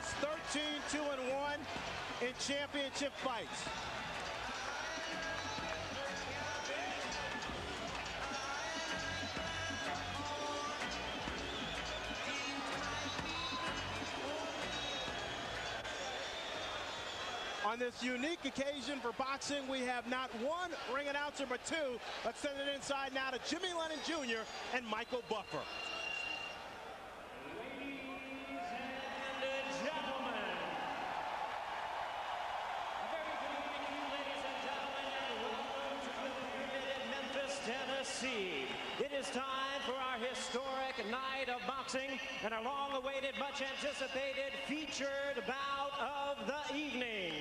Lennox 13-2-1 in championship fights. On this unique occasion for boxing, we have not one ring announcer, but two. Let's send it inside now to Jimmy Lennon Jr. and Michael Buffer. Ladies and gentlemen, a very good evening to you, ladies and gentlemen, and welcome to the Pyramid in Memphis, Tennessee. It is time for our historic night of boxing and our long-awaited, much-anticipated featured bout of the evening.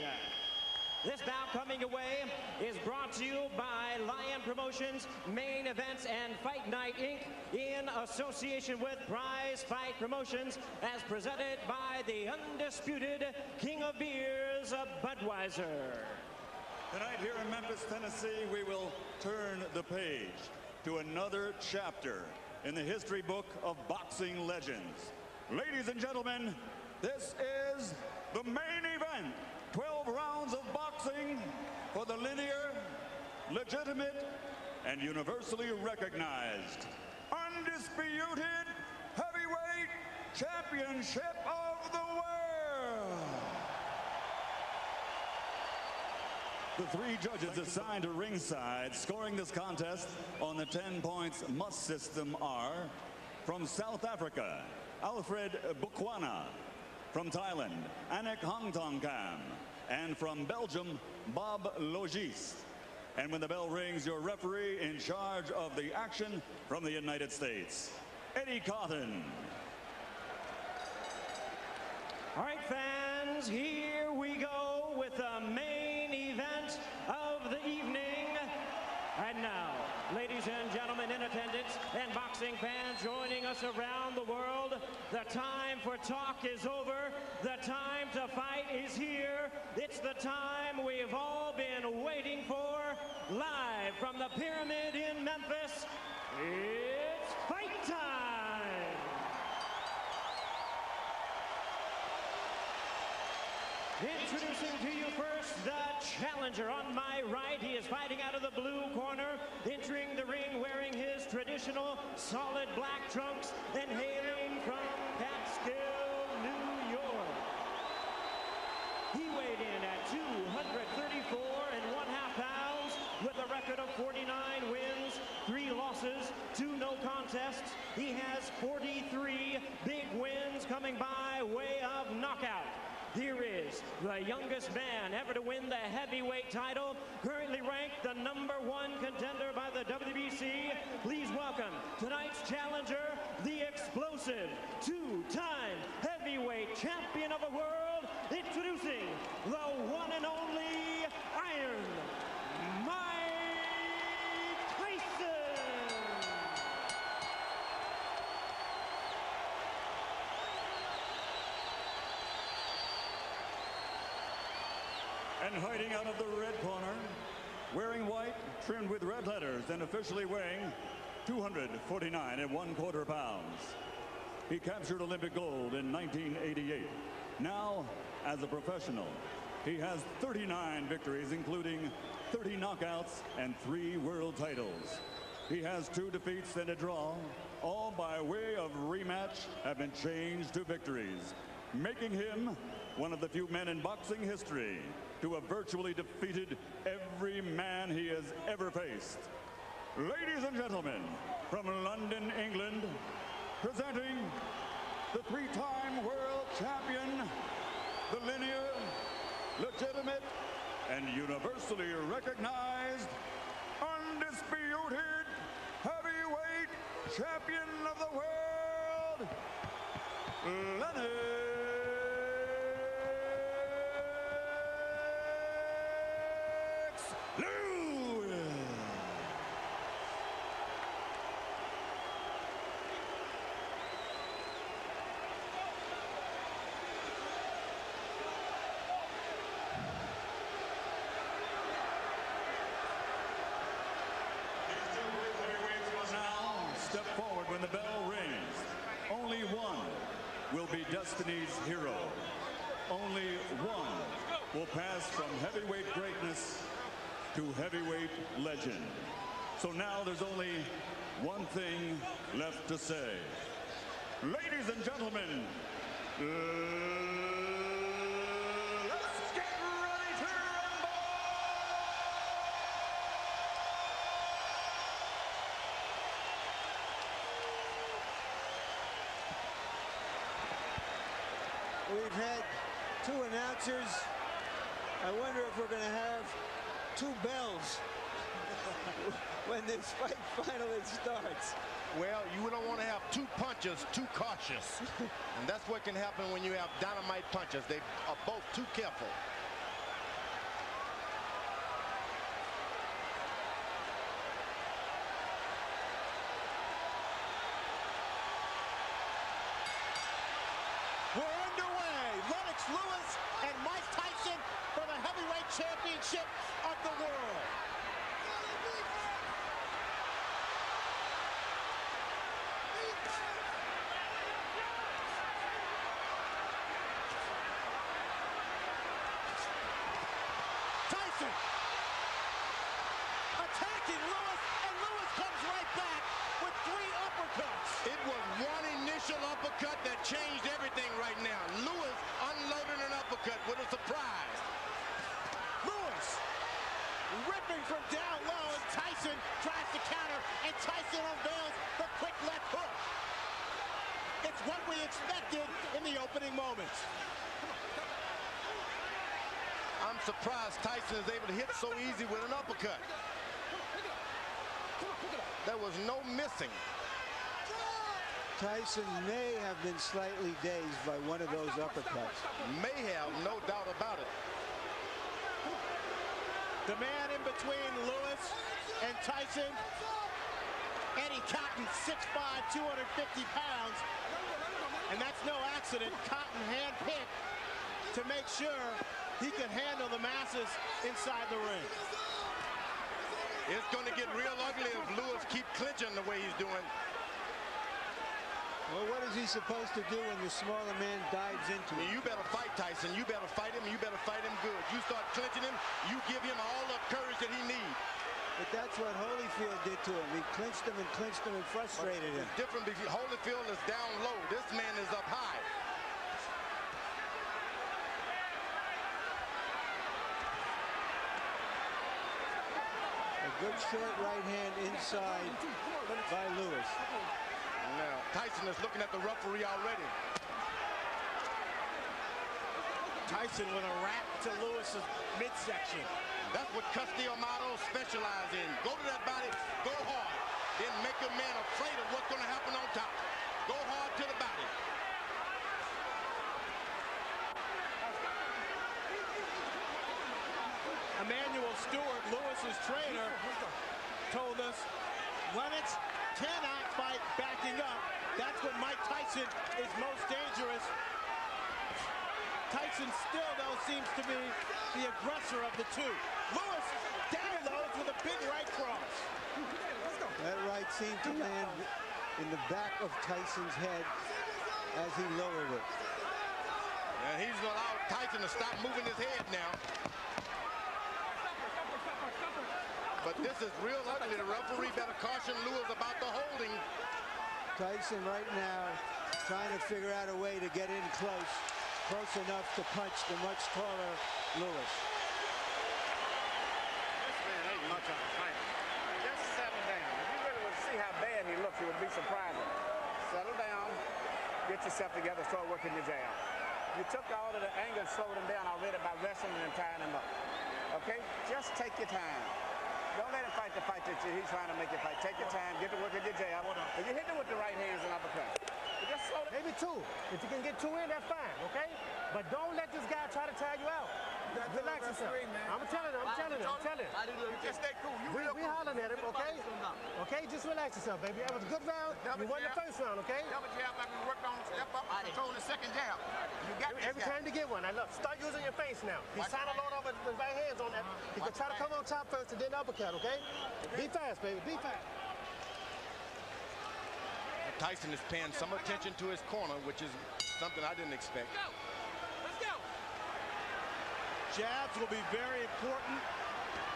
This bout coming away is brought to you by Lion Promotions, Main Events, and Fight Night, Inc. in association with Prize Fight Promotions, as presented by the undisputed King of Beers, Budweiser. Tonight here in Memphis, Tennessee, we will turn the page to another chapter in the history book of boxing legends. Ladies and gentlemen, this is the main event. 12 rounds of boxing for the linear, legitimate, and universally recognized, undisputed heavyweight championship of the world. The three judges assigned to ringside scoring this contest on the 10 points must system are: from South Africa, Alfred Bukwana; from Thailand, Anik Hongtongkam; and from Belgium, Bob Logis. And when the bell rings, your referee in charge of the action from the United States, Eddie Cawthon. All right, fans, here we go with the main event of the evening. And now, ladies and gentlemen in attendance and boxing fans joining us around the world, the time for talk is over. The time to fight is here. It's the time we've all been waiting for. Live from the Pyramid in Memphis, it's fight time! Introducing to you first the challenger. On my right, he is fighting out of the blue corner, entering the ring wearing his traditional solid black trunks and hailing from Catskill, New York. He weighed in at 234 1/2 pounds with a record of 49 wins, 3 losses, 2 no contests. He has 43 big wins coming by way of knockout. Here is the youngest man ever to win the heavyweight title, currently ranked the #1 contender by the WBC. Please welcome tonight's challenger, the explosive 2-time heavyweight champion of the world, introducing the one and only Iron Mike Tyson. And hiding out of the red corner, wearing white, trimmed with red letters, and officially weighing 249 1/4 pounds. He captured Olympic gold in 1988. Now, as a professional, he has 39 victories, including 30 knockouts and 3 world titles. He has 2 defeats and a draw, all by way of rematch have been changed to victories, making him one of the few men in boxing history to have virtually defeated every man he has ever faced. Ladies and gentlemen, from London, England, presenting the 3-time world champion, the linear, legitimate, and universally recognized, undisputed heavyweight champion of the world, Lennox. Step forward when the bell rings. Only one will be Destiny's hero. only one will pass from heavyweight greatness to heavyweight legend. So now there's only one thing left to say. Ladies and gentlemen, let's get ready to rumble! We've had two announcers. I wonder if we're going to have two bells when this fight finally starts. Well, you don't want to have two punchers too cautious. And that's what can happen when you have dynamite punchers. They are both too careful. We're underway. Lennox Lewis and Mike Tyson for the heavyweight championship of the world. Tyson attacking Lewis, and Lewis comes right back with 3 uppercuts. It was one initial uppercut that changed everything right now. Lewis unloaded an uppercut with a surprise. Lewis ripping from down low, and Tyson tries to counter, and Tyson unveils the quick left hook. It's what we expected in the opening moments. I'm surprised Tyson is able to hit so easy with an uppercut. There was no missing. Tyson may have been slightly dazed by one of those uppercuts. May have, no doubt about it. The man in between Lewis and Tyson, Eddie Cotton, 6'5", 250 pounds. And that's no accident. Cotton handpicked to make sure he can handle the masses inside the ring. It's going to get real ugly if Lewis keeps clinching the way he's doing. Well, what is he supposed to do when the smaller man dives into him? You better fight Tyson. You better fight him. You better fight him good. You start clinching him, you give him all the courage that he needs. But that's what Holyfield did to him. He clinched him and frustrated him. It's different because Holyfield is down low. This man is up high. A good short right hand inside by Lewis. Now, Tyson is looking at the referee already. Tyson with a wrap to Lewis's midsection. That's what Custio Amato specializes in. Go to that body, go hard. Then make a man afraid of what's going to happen on top. Go hard to the body. Emmanuel Stewart, Lewis's trainer, told us Lennox cannot fight backing up. That's when Mike Tyson is most dangerous. Tyson still, though, seems to be the aggressor of the two. Lewis downloads with a big right cross. That right seemed to land in the back of Tyson's head as he lowered it. And he's allowed Tyson to stop moving his head now. But this is real ugly. The referee better caution Lewis about the holding. Tyson right now trying to figure out a way to get in close enough to punch the much taller Lewis. This man ain't much of a fighter. Just settle down. If you really would see how bad he looks, it would be surprising. Settle down, get yourself together, start working your jab. You took all of the anger and slowed him down already by wrestling and tying him up. Okay? Just take your time. Don't let him fight the fight that he's trying to make you fight. Take your time, get to work with your jab. And you hit him with the right hands and uppercut. Just slow down. Maybe 2. If you can get 2 in, that's fine, okay? But don't let this guy try to tire you out. Relax yourself. I'm telling him. Just stay cool. We hollering at him, okay? Okay, just relax yourself, baby. That was a good round. You won the first round, okay? Double jab like we worked on, step up, control the second jab. You got Every time to get one. Now look, start using your face now. He's trying to load up with his right hands on that. He can try to come on top first and then uppercut, okay? Be fast, baby. Be fast. Tyson is paying some attention to his corner, which is something I didn't expect. Let's go. Jabs will be very important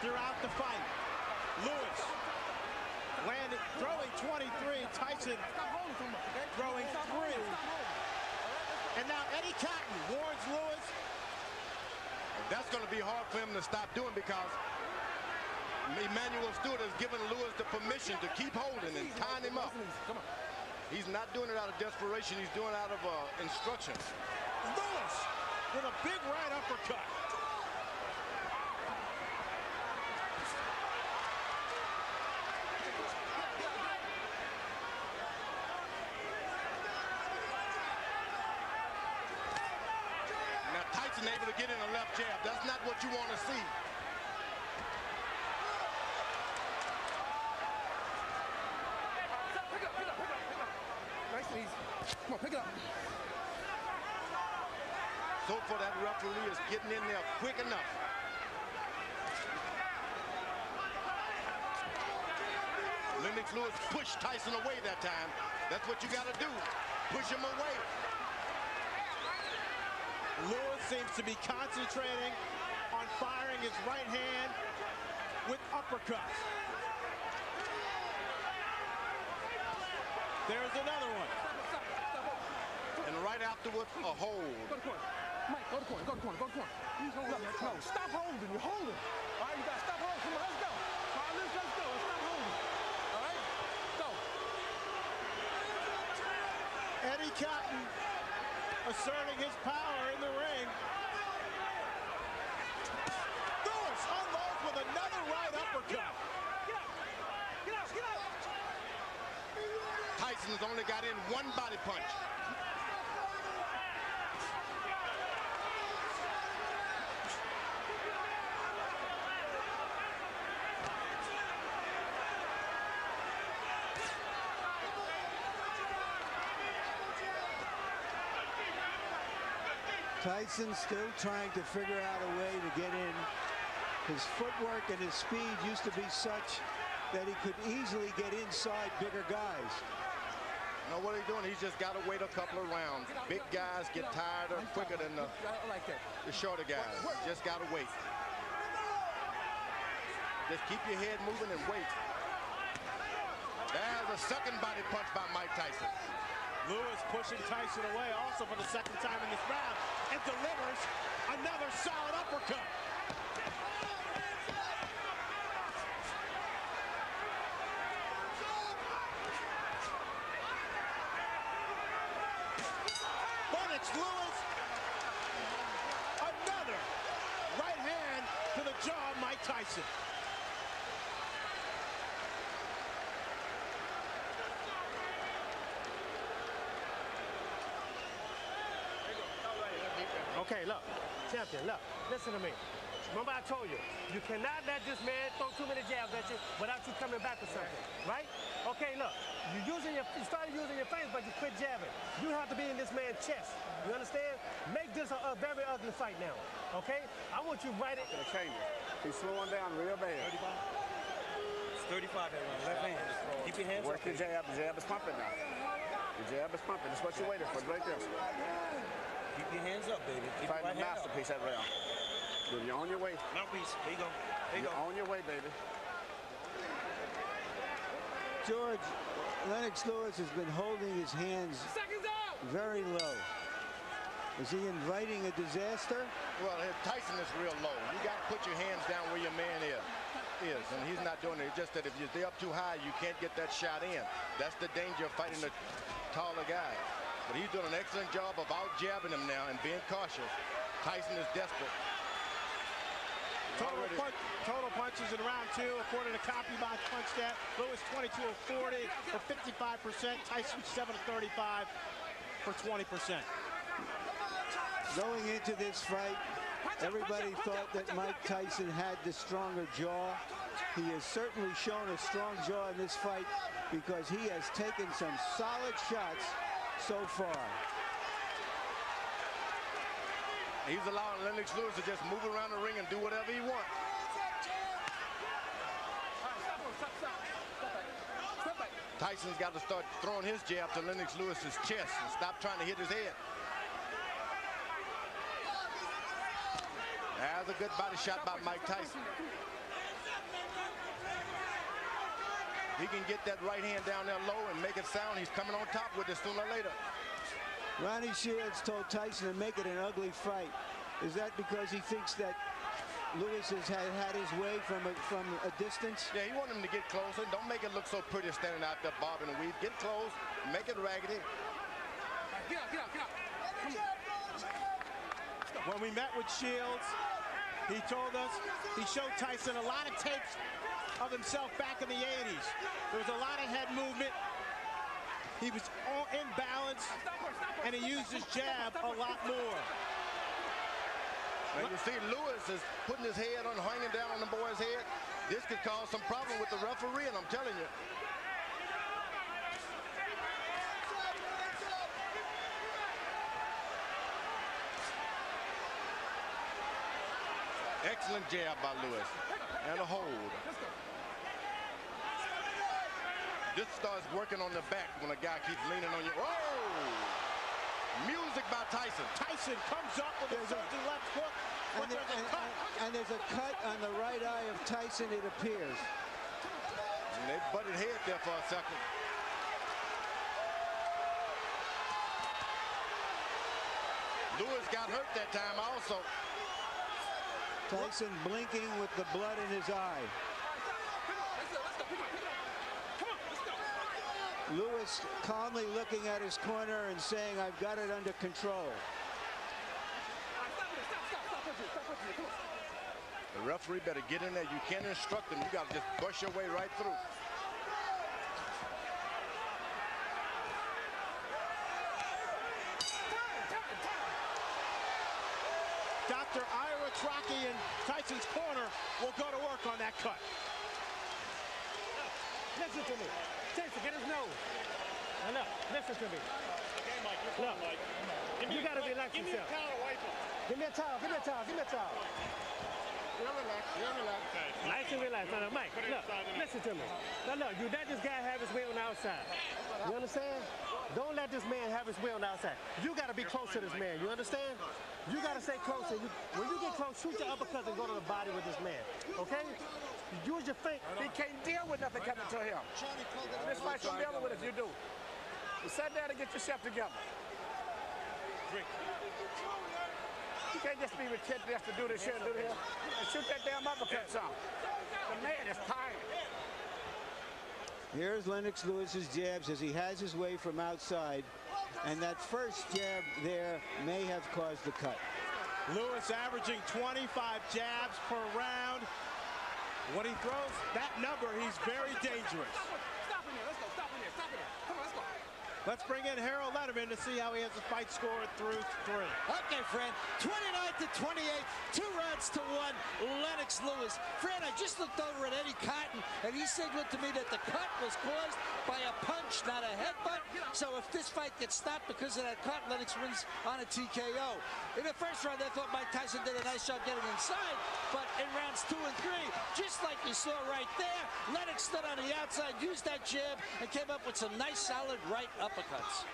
throughout the fight. Lewis landed, throwing 23. Tyson throwing 3. And now Eddie Cotton warns Lewis. That's going to be hard for him to stop doing because Emmanuel Stewart has given Lewis the permission to keep holding and tying him up. He's not doing it out of desperation. He's doing it out of instruction. Lewis with a big right uppercut. Now Tyson able to get in a left jab. That's not what you want to see. Come on, pick it up. So far, that referee is getting in there quick enough. Lennox Lewis pushed Tyson away that time. That's what you got to do. Push him away. Lewis seems to be concentrating on firing his right hand with uppercuts. There's another one. And right afterwards, a hold. Go to corner. Mike, go to corner, go to corner, go to corner. No, stop holding. You're holding. All right, you got to stop holding. Come on, let's go. All right, let's go. Let's stop holding. All right, go. Eddie Cotton asserting his power in the ring. Lewis unloads with another right uppercut. Get out. Tyson's only got in one body punch. Tyson still trying to figure out a way to get in. His footwork and his speed used to be such that he could easily get inside bigger guys. Now what he's doing, he's just got to wait a couple of rounds. Big guys get tired quicker than the shorter guys. Just got to wait. Just keep your head moving and wait. There's a second body punch by Mike Tyson. Lewis pushing Tyson away also for the second time in this round and delivers another solid uppercut. Lennox Lewis, another right hand to the jaw of Mike Tyson. Okay, look, champion, look, listen to me. Remember I told you, you cannot let this man throw too many jabs at you without you coming back with something, right? Okay, look, you started using your face, but you quit jabbing. You have to be in this man's chest. You understand? Make this a very ugly fight now, okay? I want you right at... He's slowing down real bad. 35. It's 35 that one. Left hand. Keep your hands Work up. the jab. The jab is pumping now. The jab is pumping. That's what you're waiting for. Right there. Keep your hands up, baby. Keep Fighting your the right hand up. masterpiece that round. You're on your way. Mouthpiece. There you go. There you You're go. on your way, baby. George, Lennox Lewis has been holding his hands very low. Is he inviting a disaster? Well, Tyson is real low. You got to put your hands down where your man is, and he's not doing it. It's just that if you're up too high, you can't get that shot in. That's the danger of fighting the taller guy. But he's doing an excellent job of out-jabbing him now and being cautious. Tyson is desperate. Total punches in round 2, according to CompuBox PunchStat. Lewis 22 of 40 for 55%. Tyson 7 of 35 for 20%. Going into this fight, everybody thought that Mike Tyson had the stronger jaw. He has certainly shown a strong jaw in this fight because he has taken some solid shots so far. He's allowing Lennox Lewis to just move around the ring and do whatever he wants. Tyson's got to start throwing his jab to Lennox Lewis's chest and stop trying to hit his head. That was a good body shot by Mike Tyson. He can get that right hand down there low and make it sound. He's coming on top with it sooner or later. Ronnie Shields told Tyson to make it an ugly fight. Is that because he thinks that Lewis has had his way from a distance? Yeah, he wanted him to get closer. Don't make it look so pretty standing out there bobbing and weave. Get close, make it raggedy. Get out. When we met with Shields, he told us he showed Tyson a lot of tapes of himself back in the 80s. There was a lot of head movement. He was all in balance, and he used his jab a lot more. And you see Lewis is putting his head on, hanging down on the boy's head. This could cause some problem with the referee, and I'm telling you. Excellent jab by Lewis. And a hold. This starts working on the back when a guy keeps leaning on you. Whoa! Music by Tyson. Tyson comes up with a surging left hook. And there's a cut on the right eye of Tyson, it appears. And they butted head there for a second. Lewis got hurt that time also. Tyson blinking with the blood in his eye. Lewis calmly looking at his corner and saying, I've got it under control. The referee better get in there. You can't instruct him. You got to just push your way right through. Dr. Ira Trocchi in Tyson's corner will go to work on that cut. Listen to me. Tyson, get his nose. Look, listen to me. Okay, Mike, you're Look, Mike. you got to relax yourself. Give me a towel to wipe him. Give me a towel. You're relax. Okay. Nice and relax. Now, Mike, look, listen to me. Now, look, you let this guy have his way on the outside. You understand? Don't let this man have his way on the outside. You got to be close to this man. You understand? You got to stay close. When you get close, shoot your uppercuts and go to the body with this man. Okay? Use your feet. He can't deal with nothing coming to him. This fight's gonna be over with if you do. You sit down and get yourself together. You can't just be retentive to do this here and do this. And shoot that damn uppercut some. The man is tired. Here's Lennox Lewis's jabs as he has his way from outside. And that first jab there may have caused the cut. Lewis averaging 25 jabs per round. When he throws that number, he's very dangerous. Stop in there. Let's go. Stop in there. Come on, let's go. Let's bring in Harold Letterman to see how he has the fight scored through 3. Okay, Fran, 29-28, 2 rounds to 1, Lennox Lewis. Fran, I just looked over at Eddie Cotton, and he signaled to me that the cut was caused by a punch, not a headbutt. So if this fight gets stopped because of that cut, Lennox wins on a TKO. In the first round, I thought Mike Tyson did a nice job getting inside, but in rounds 2 and 3, just like you saw right there, Lennox stood on the outside, used that jab, and came up with some nice, solid right uppercuts.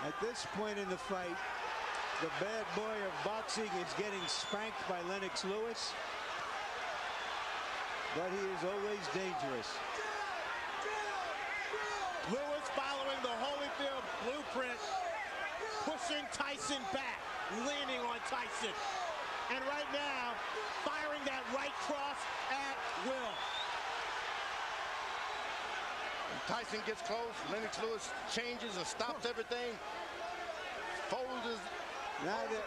At this point in the fight, the bad boy of boxing is getting spanked by Lennox Lewis, but he is always dangerous. Lewis following the Holyfield blueprint, pushing Tyson back, leaning on Tyson. And right now, firing that right cross at will. Tyson gets close. Lennox Lewis changes and stops everything. Folds his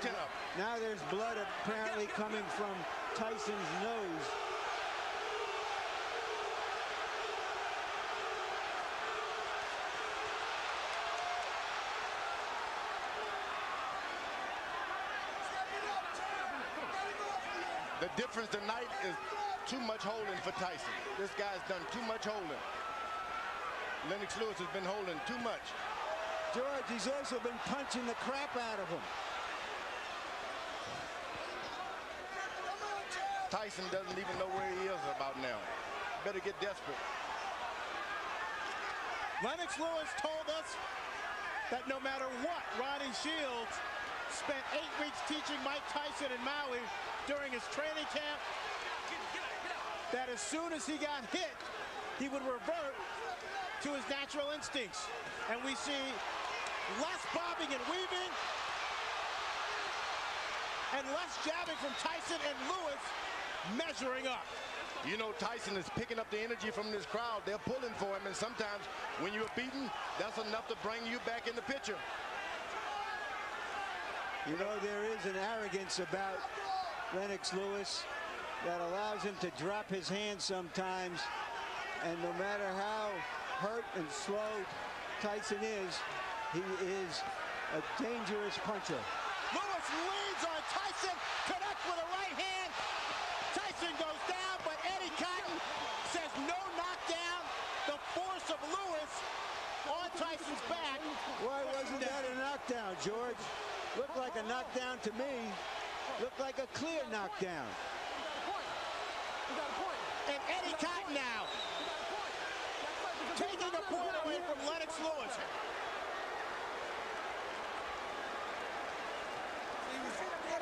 chin up. Now there's blood apparently coming from Tyson's nose. The difference tonight is too much holding for Tyson. This guy's done too much holding. Lennox Lewis has been holding too much. George, he's also been punching the crap out of him. Tyson doesn't even know where he is about now. Better get desperate. Lennox Lewis told us that no matter what Ronnie Shields spent 8 weeks teaching Mike Tyson in Maui during his training camp that as soon as he got hit, he would revert to his natural instincts. And we see less bobbing and weaving and less jabbing from Tyson, and Lewis measuring up. You know, Tyson is picking up the energy from this crowd. They're pulling for him, and sometimes when you're beaten, that's enough to bring you back in the picture. You know, there is an arrogance about Lennox Lewis that allows him to drop his hands sometimes, and no matter how hurt and slow Tyson is, he is a dangerous puncher. Lewis leads on Tyson, connect with a right hand. Tyson goes down, but Eddie Cotton says no knockdown. The force of Lewis on Tyson's back. Why wasn't that a knockdown, George? Looked like a knockdown to me. Looked like a clear knockdown. And Eddie Cotton now taking a point away from Lennox Lewis.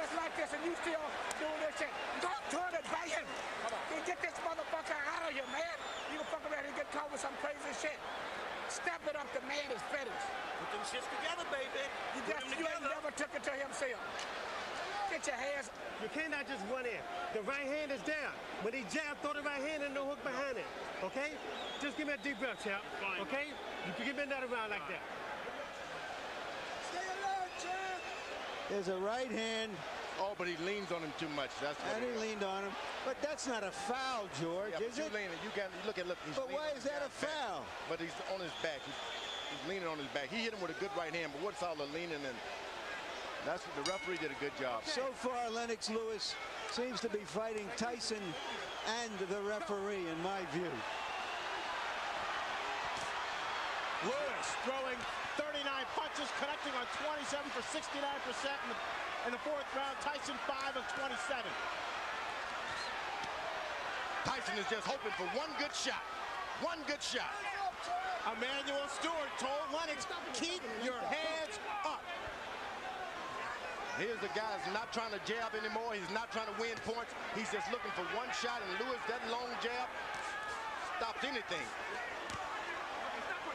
It's like this, and you still doing this shit. Don't turn it, banging. Get this motherfucker out of here, man. You can fuck around and get caught with some crazy shit. Step it up, the man is finished. Put them shits together, baby. You never took it to himself. Get your hands. You cannot just run in. The right hand is down. When he jab, throw the right hand and no hook behind it. Okay? Just give me a deep breath, champ. Okay? You can give me another round like that. Stay alert, champ. There's a right hand. Oh, but he leans on him too much. That's what And he leaned on him. But that's not a foul, George, yeah, is it? Look. He's But why is that a foul? But he's on his back. He's leaning on his back. He hit him with a good right hand, but what's all the leaning and that's what the referee did a good job. So far, Lennox Lewis seems to be fighting Tyson and the referee, in my view. Lewis throwing 39 punches, connecting on 27 for 69% in the fourth round. Tyson 5 of 27. Tyson is just hoping for one good shot. One good shot. Emmanuel Stewart told Lennox, keep your hands up. Here's the guy who's not trying to jab anymore. He's not trying to win points. He's just looking for one shot, and Lewis, that long jab stops anything.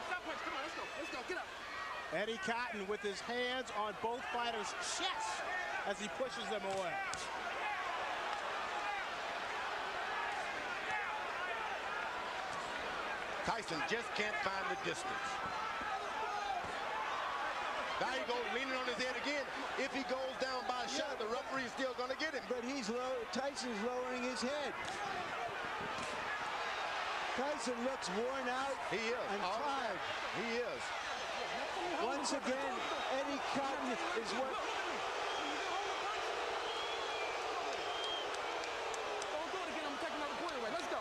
Stop punch. Come on, let's go. Get up. Eddie Cotton with his hands on both fighters' chests as he pushes them away. Tyson just can't find the distance. Now he goes leaning on his head again. If he goes down by a shot, the referee is still going to get him. But Tyson's lowering his head. Tyson looks worn out He is. and tired. He is. Once again, Eddie Cotton is what... Don't do it again. I'm taking another point away. Let's go.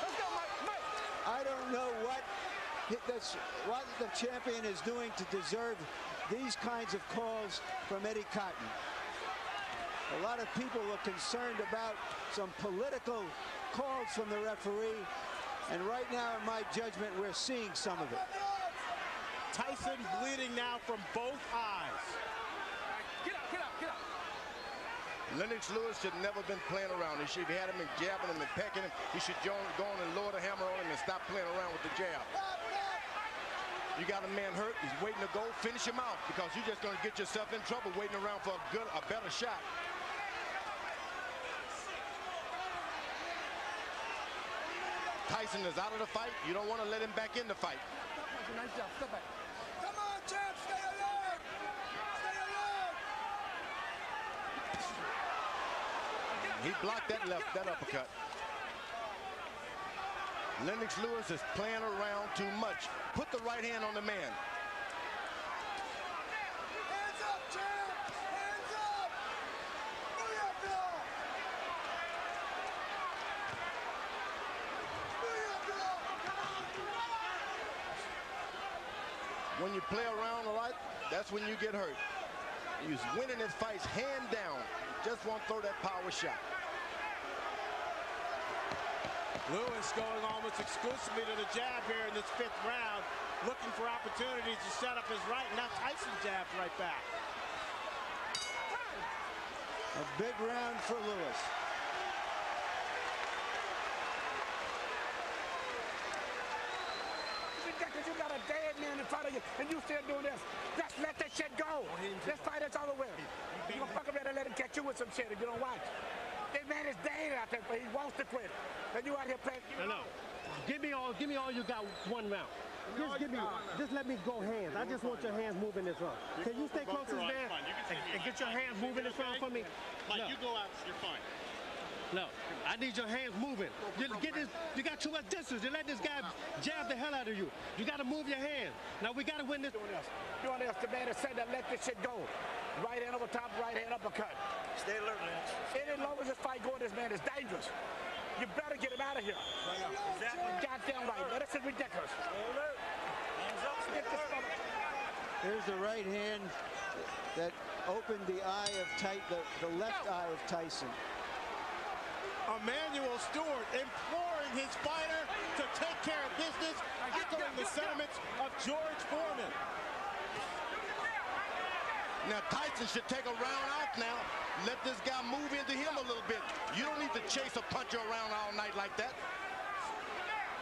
Let's go, Mike. I don't know what the champion is doing to deserve these kinds of calls from Eddie Cotton. A lot of people were concerned about some political calls from the referee, and right now, in my judgment, we're seeing some of it. Tyson bleeding now from both eyes. Get up. Lennox Lewis should never been playing around. He should have had him and jabbing him and pecking him. He should go on and lower the hammer on him and stop playing around with the jab. You got a man hurt. He's waiting to go. Finish him out, because you're just going to get yourself in trouble waiting around for a better shot. Tyson is out of the fight. You don't want to let him back in the fight. Nice job. Step back. Come on, champ. Stay alert. He blocked that uppercut. Lennox Lewis is playing around too much. Put the right hand on the man. Hands up, champ. Hands up. When you play around a lot, that's when you get hurt. He's winning his fights hand down. Just won't throw that power shot. Lewis going almost exclusively to the jab here in this fifth round, looking for opportunities to set up his right. Now Tyson jabs right back. A big round for Lewis. You got a dead man in front of you, and you still doing this. Just let that shit go. This fight is over with. You gonna fuck around and let him catch you with some shit if you don't watch. This man is dead out there, but he wants to quit. And you out here playing. I know. Give me all you got one round. Just let me go hands. I just want your hands moving this round. Can you stay close to this man and get your hands moving this round for me? Mike, you go out, you're fine. No, I need your hands moving. You got too much distance. You let this guy jab the hell out of you. You got to move your hands. Now we got to win this. You want to ask the man to say that let this shit go. Right hand over top, right hand uppercut. Stay alert, Lennox. Any longer this fight going, this man is dangerous. You better get him out of here. Exactly. Goddamn right. Now, this is ridiculous. Stay alert. Hands up. Stay alert. Here's the right hand that opened the eye of the left eye of Tyson. Emmanuel Stewart imploring his fighter to take care of business, echoing the sentiments of George Foreman. Now Tyson should take a round off now. Let this guy move into him a little bit. You don't need to chase a puncher around all night like that.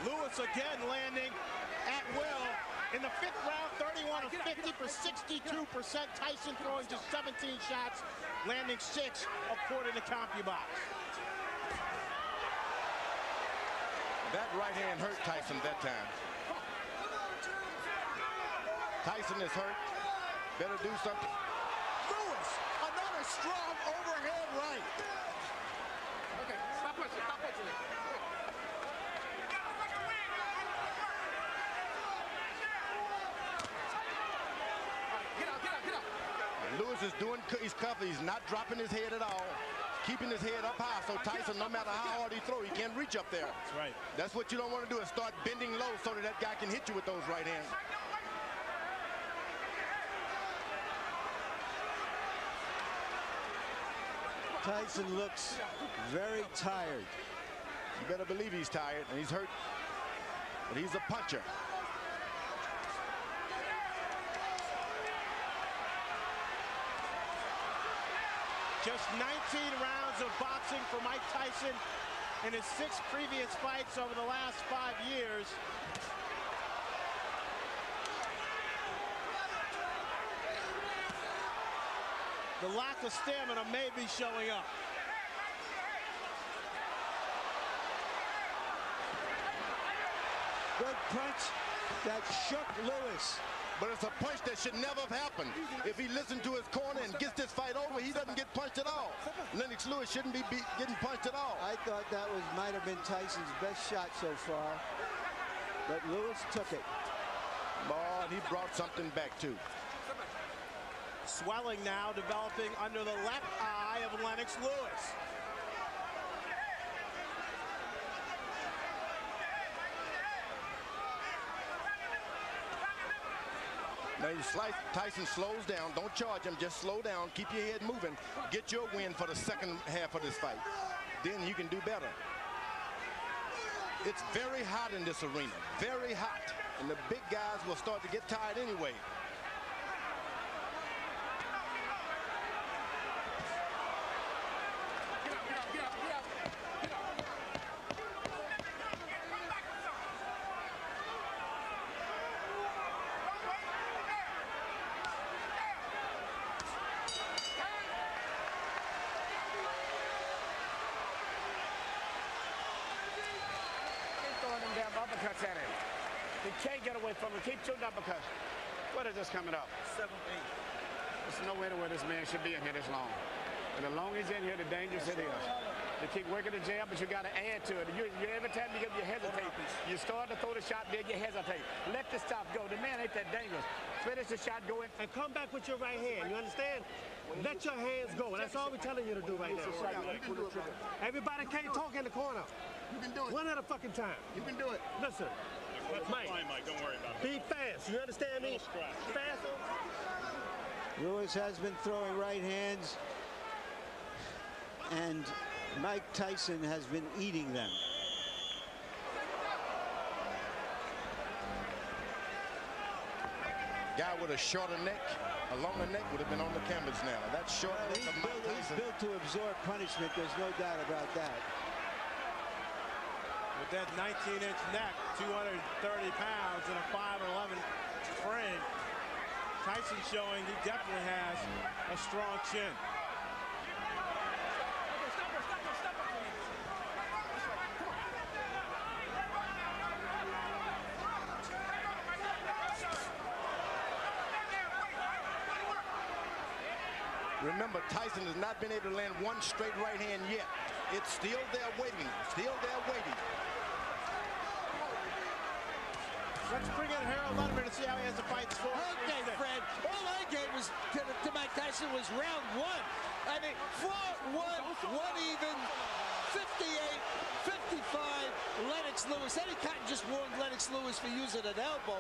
Lewis again landing at will. In the 5th round, 31 of 50 for 62%. Tyson throwing just 17 shots, landing 6 according to CompuBox. That right hand hurt Tyson that time. Tyson is hurt. Better do something. Lewis, another strong overhand right. Okay, stop pushing, stop pushing. Get out. Lewis is doing, he's covered. He's not dropping his head at all. Keeping his head up high, so Tyson, no matter how hard he throw, he can't reach up there. That's right. That's what you don't want to do, is start bending low so that guy can hit you with those right hands. Tyson looks very tired. You better believe he's tired, and he's hurt, but he's a puncher. Just 19 rounds of boxing for Mike Tyson in his 6 previous fights over the last 5 years. The lack of stamina may be showing up. Good punch that shook Lewis. But it's a punch that should never have happened. If he listened to his corner and gets this fight over, he doesn't get punched at all. Lennox Lewis shouldn't be getting punched at all. I thought that might have been Tyson's best shot so far, but Lewis took it. Boy, he brought something back too. Swelling now developing under the left eye of Lennox Lewis. Now Tyson slows down. Don't charge him. Just slow down. Keep your head moving. Get your win for the second half of this fight. Then you can do better. It's very hot in this arena. Very hot. And the big guys will start to get tired anyway. Uppercuts at him. He can't get away from him. Keep shooting uppercuts. What is this coming up? 7-8. There's no way to where this man should be in here this long. And the longer he's in here, the dangerous it is. You keep working the jab, but you got to add to it. Every time you hesitate, you start to throw the shot, then you hesitate. Let the stop go. The man ain't that dangerous. Finish the shot, go in. And come back with your right hand. You understand? Let your hands go. That's all we're telling you to do right now. Everybody can't talk in the corner. You can do it. One at a fucking time. You can do it. Listen, Mike, Don't worry about it. be fast. You understand me? Faster. Lewis has been throwing right hands, and Mike Tyson has been eating them. Guy with a shorter neck, a longer neck would have been on the canvas now. That short neck of Mike Tyson. He's built to a absorb punishment. There's no doubt about that. With that 19-inch neck, 230 pounds, and a 5'11" frame, Tyson showing he definitely has a strong chin. Remember, Tyson has not been able to land one straight right hand yet. It's still there waiting, still there waiting. Let's bring in Harold Letterman to see how he has the fight score. Okay, Fred. All I gave was to Mike Tyson was round one. I mean, 4-1, one even, 58, 55, Lennox Lewis. Eddie Cotton just warned Lennox Lewis for using an elbow,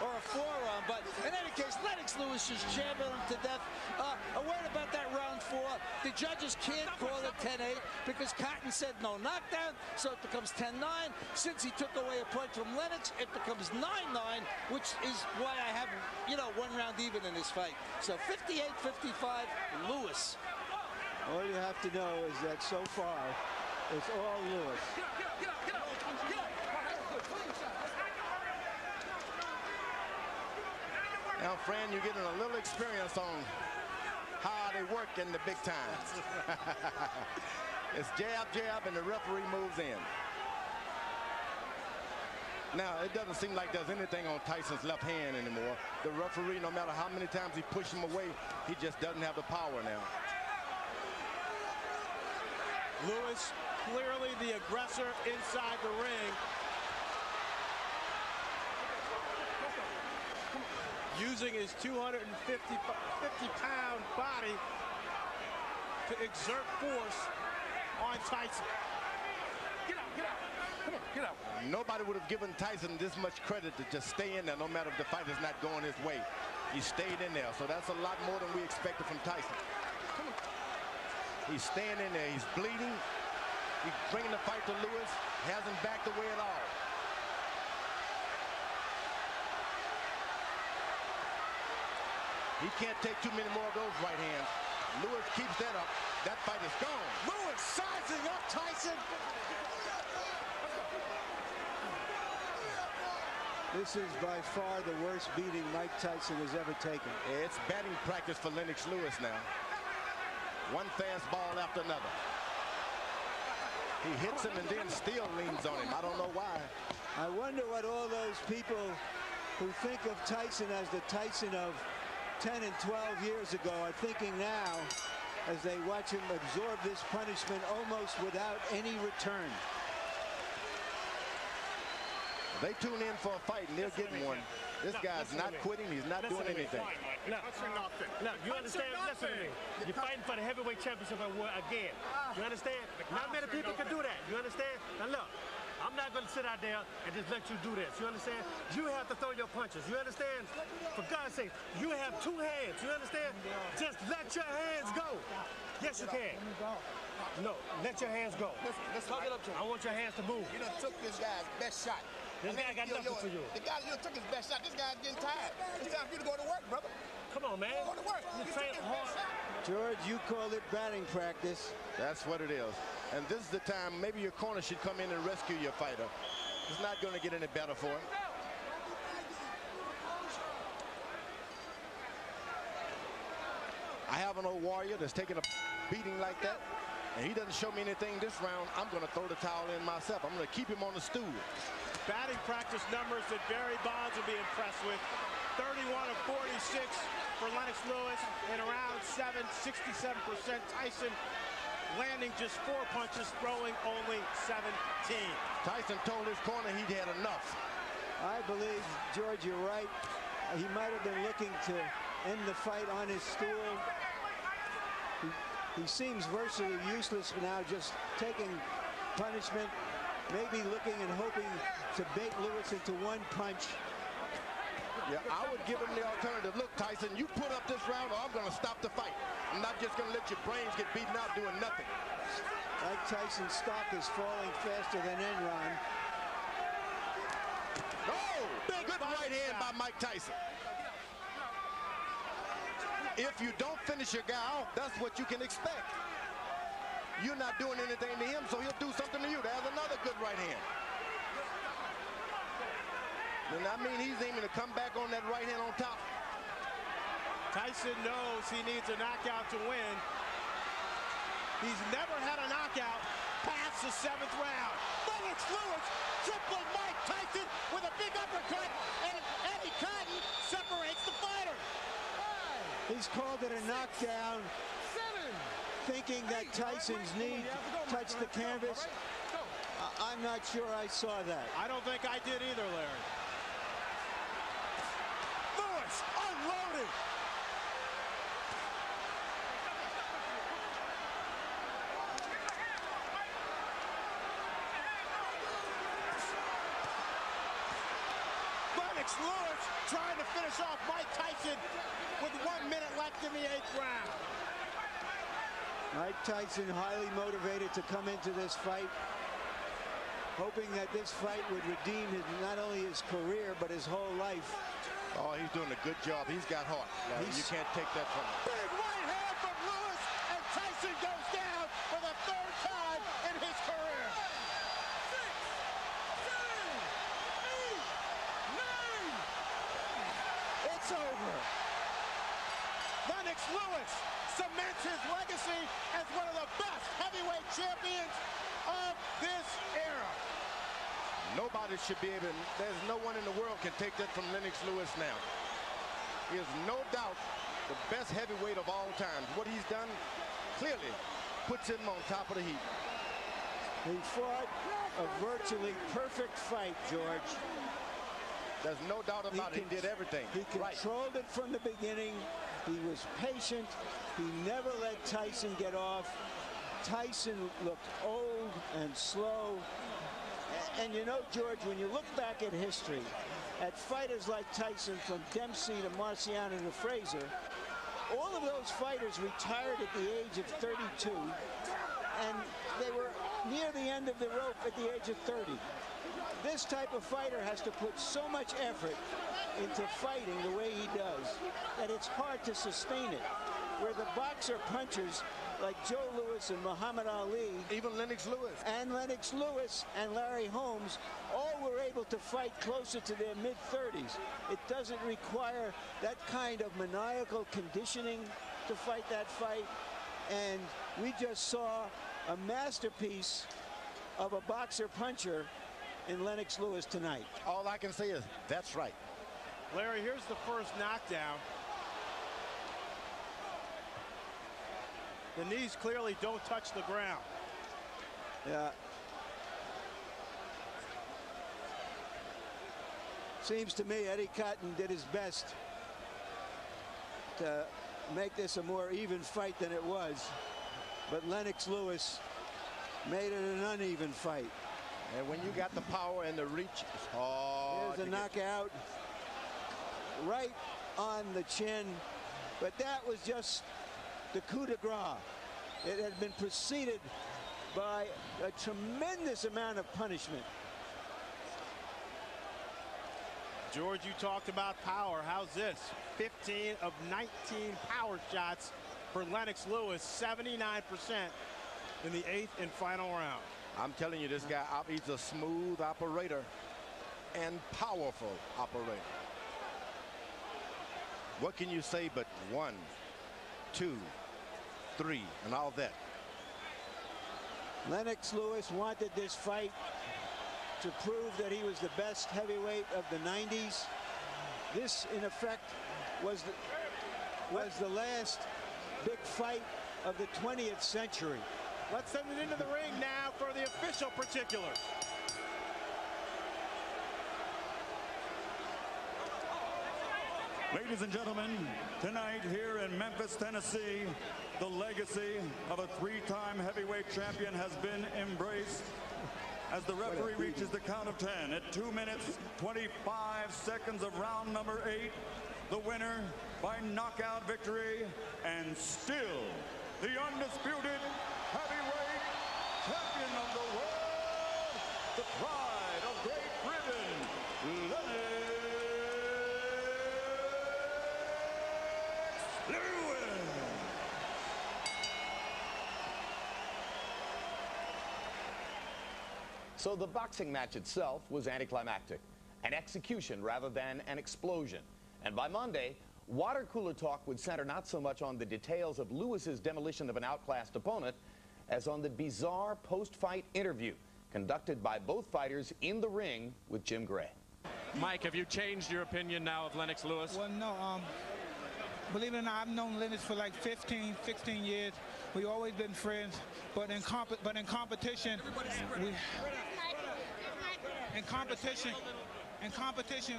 or a forearm. But in any case, Lennox Lewis just jammed him to death. A word about that round 4. The judges can't call it 10-8 because Cotton said no knockdown, so it becomes 10-9. Since he took away a point from Lennox, it becomes 9-9, which is why I have, one round even in this fight. So 58-55, Lewis. All you have to know is that so far, it's all Lewis. Now, Fran, you're getting a little experience on how they work in the big time. It's jab, jab, and the referee moves in. Now, it doesn't seem like there's anything on Tyson's left hand anymore. The referee, no matter how many times he pushes him away, he just doesn't have the power now. Lewis, clearly the aggressor inside the ring. Using his 250-pound body to exert force on Tyson. Get out, get out. Come on, get out. Nobody would have given Tyson this much credit to just stay in there no matter if the fight is not going his way. He stayed in there, so that's a lot more than we expected from Tyson. He's staying in there. He's bleeding. He's bringing the fight to Lewis. Hasn't backed away at all. He can't take too many more of those right hands. Lewis keeps that up. That fight is gone. Lewis sizing up Tyson. This is by far the worst beating Mike Tyson has ever taken. It's batting practice for Lennox Lewis now. One fastball after another. He hits him and then still leans on him. I don't know why. I wonder what all those people who think of Tyson as the Tyson of 10 and 12 years ago are thinking now as they watch him absorb this punishment almost without any return. They tune in for a fight and they're getting one. This guy's not quitting. He's not doing anything. Look, you understand? Listen to me. You're fighting for the heavyweight championship again. You understand? Not many people can do that. You understand? Now look, I'm not going to sit out there and just let you do this. You understand? You have to throw your punches. You understand? For God's sake, you have two hands. You understand? Just let your hands go. Yes, you can. No, let your hands go. Let's talk it up to him. I want your hands to move. You done took this guy's best shot. This guy got nothing for you. The guy, you took his best shot. This guy's getting tired. It's time for you to go to work, brother. Come on, man. Go to work. You train hard. George, you called it batting practice. That's what it is. And this is the time maybe your corner should come in and rescue your fighter. It's not going to get any better for him. I have an old warrior that's taking a beating like that, and he doesn't show me anything this round. I'm going to throw the towel in myself. I'm going to keep him on the stool. Batting practice numbers that Barry Bonds will be impressed with. 31 of 46 for Lennox Lewis in round 7, 67%. Tyson landing just 4 punches, throwing only 17. Tyson told his corner he'd had enough. I believe, George, you're right. He might have been looking to end the fight on his stool. He seems virtually useless now, just taking punishment, maybe looking and hoping to bait Lewis into one punch. Yeah, I would give him the alternative. Look, Tyson, you put up this round or I'm going to stop the fight. I'm not just going to let your brains get beaten out doing nothing. Mike Tyson's stock is falling faster than Enron. Oh, good right hand by Mike Tyson. If you don't finish your guy off, that's what you can expect. You're not doing anything to him, so he'll do something to you. There's another good right hand. And I mean, he's aiming to come back on that right hand on top. Tyson knows he needs a knockout to win. He's never had a knockout past the 7th round. Lennox Lewis tripling Mike Tyson with a big uppercut, and Eddie Cotton separates the fighter. He's called it a knockdown, thinking that Tyson's knee touched the canvas. I'm not sure I saw that. I don't think I did either, Larry. Lewis unloaded. Lennox Lewis trying to finish off Mike Tyson with 1 minute left in the 8th round. Mike Tyson highly motivated to come into this fight, hoping that this fight would redeem not only his career, but his whole life. Oh, he's doing a good job. He's got heart. You can't take that from him. Big right hand from Lewis, and Tyson goes down for the 3rd time in his career. 6, 7, 8, 9. It's over. Lennox Lewis cements his legacy as one of the best heavyweight champions of this era. Nobody should be able, there's no one in the world can take that from Lennox Lewis now. He is no doubt the best heavyweight of all time. What he's done clearly puts him on top of the heap. He fought a virtually perfect fight, George. There's no doubt about it. He did everything. He controlled it from the beginning. He was patient. He never let Tyson get off. Tyson looked old and slow. And you know, George, when you look back at history, at fighters like Tyson, from Dempsey to Marciano to Frazier, all of those fighters retired at the age of 32, and they were near the end of the rope at the age of 30. This type of fighter has to put so much effort into fighting the way he does that it's hard to sustain it. Where the boxer punchers like Joe Louis and Muhammad Ali, even Lennox Lewis and Larry Holmes, all were able to fight closer to their mid-30s. It doesn't require that kind of maniacal conditioning to fight that fight. And we just saw a masterpiece of a boxer puncher in Lennox Lewis tonight. All I can say is that's right. Larry, here's the first knockdown. The knees clearly don't touch the ground. Yeah. Seems to me Eddie Cotton did his best to make this a more even fight than it was. But Lennox Lewis made it an uneven fight. And when you got the power and the reach, it's hard. Here's a knockout right on the chin. But that was just the coup de grace. It had been preceded by a tremendous amount of punishment. George, you talked about power. How's this? 15 of 19 power shots for Lennox Lewis, 79% in the 8th and final round. I'm telling you, this guy, he's a smooth operator and powerful operator. What can you say but 1, 2, 3, and all that? Lennox Lewis wanted this fight to prove that he was the best heavyweight of the 90s. This, in effect, was the last big fight of the 20th century. Let's send it into the ring now for the official particulars. Ladies and gentlemen, tonight here in Memphis, Tennessee, the legacy of a 3-time heavyweight champion has been embraced as the referee reaches the count of 10 at 2 minutes, 25 seconds of round number 8. The winner by knockout victory, and still the undisputed heavyweight champion of the world, the pride of Great Britain, Lennox Lewis. So the boxing match itself was anticlimactic, an execution rather than an explosion. And by Monday, water cooler talk would center not so much on the details of Lewis's demolition of an outclassed opponent as on the bizarre post-fight interview conducted by both fighters in the ring with Jim Gray. Mike, have you changed your opinion now of Lennox Lewis? Well, no. Believe it or not, I've known Lennox for like 15, 16 years. We've always been friends, but in competition, in competition,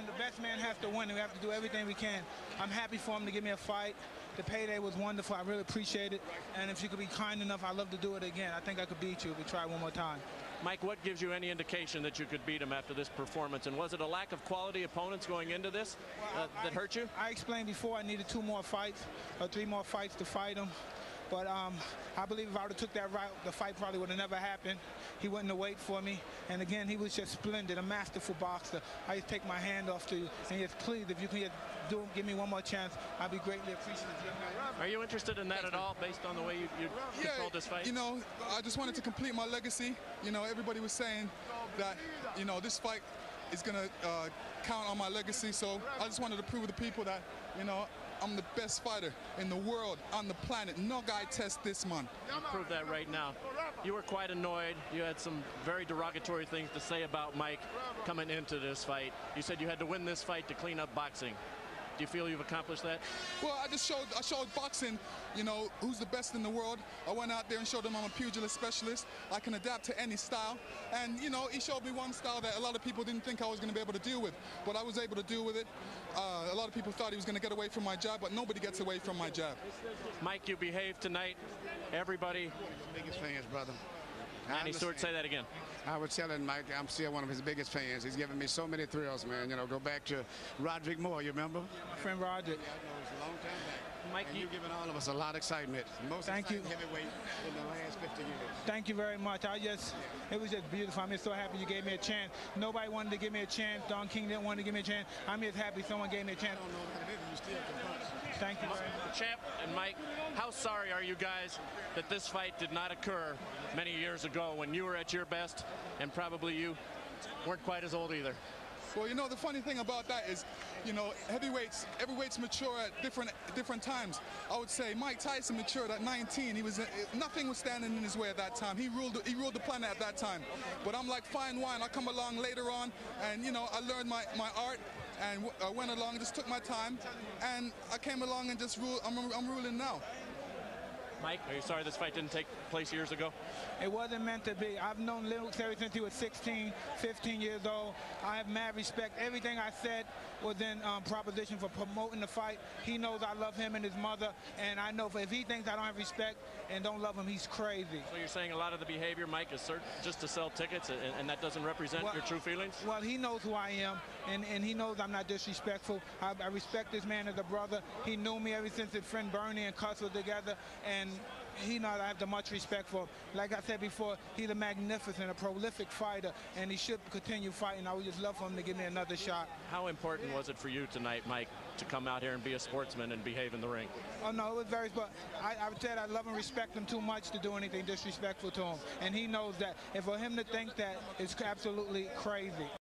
the best man has to win. We have to do everything we can. I'm happy for him to give me a fight. The payday was wonderful. I really appreciate it. And if you could be kind enough, I'd love to do it again. I think I could beat you if we try one more time. Mike, what gives you any indication that you could beat him after this performance? And was it a lack of quality opponents going into this that hurt you? I explained before I needed 2 more fights or 3 more fights to fight him. But I believe if I would have took that route, the fight probably would have never happened. He wouldn't have waited for me. And again, he was just splendid, a masterful boxer. I just take my hand off to you. And just please, if you can give me one more chance, I'd be greatly appreciative. Are you interested in that at all, based on the way you controlled this fight? You know, I just wanted to complete my legacy. You know, everybody was saying that, you know, this fight is going to count on my legacy. So I just wanted to prove to the people that, you know, I'm the best fighter in the world, on the planet. No guy tests this, man. You proved that right now. You were quite annoyed. You had some very derogatory things to say about Mike coming into this fight. You said you had to win this fight to clean up boxing. Do you feel you've accomplished that? Well, I showed boxing, you know, who's the best in the world. I went out there and showed them I'm a pugilist specialist. I can adapt to any style. And, you know, he showed me one style that a lot of people didn't think I was going to be able to deal with. But I was able to deal with it. A lot of people thought he was going to get away from my jab, but nobody gets away from my jab. Mike, you behaved tonight. Everybody. Biggest fans, brother. Manny Stewart, say that again. I was telling Mike, I'm still one of his biggest fans. He's given me so many thrills, man. You know, go back to Roderick Moore, you remember? My friend Roderick. Yeah, I know, it's a long time back. Mike, and you've given all of us a lot of excitement. Most exciting heavyweight in the last 50 years. Thank you very much. It was just beautiful. I'm just so happy you gave me a chance. Nobody wanted to give me a chance. Don King didn't want to give me a chance. I'm just happy someone gave me a chance. I don't know what it is, you still can punch. Thank you very much. Champ and Mike, how sorry are you guys that this fight did not occur many years ago when you were at your best and probably you weren't quite as old either? Well, you know, the funny thing about that is, you know, heavyweights mature at different times. I would say Mike Tyson matured at 19. Nothing was standing in his way at that time. He ruled the planet at that time. But I'm like fine wine. I come along later on, and you know, I learned my art, and I went along, just took my time, and I came along and just ruled. I'm ruling now. Mike, are you sorry this fight didn't take place years ago? It wasn't meant to be. I've known Lennox ever since he was 16, 15 years old. I have mad respect. Everything I said was in proposition for promoting the fight. He knows I love him and his mother, and I know if he thinks I don't have respect and don't love him, he's crazy. So you're saying a lot of the behavior, Mike, is just to sell tickets, and that doesn't represent your true feelings? Well, he knows who I am, and he knows I'm not disrespectful. I respect this man as a brother. He knew me ever since his friend Bernie and Cuss were together, and he knows I have the much respect for him. Like I said before, he's a magnificent, a prolific fighter, and he should continue fighting. I would just love for him to give me another shot. How important was it for you tonight, Mike, to come out here and be a sportsman and behave in the ring? Oh, no, it was very, but I said I love and respect him too much to do anything disrespectful to him. And he knows that. And for him to think that is absolutely crazy.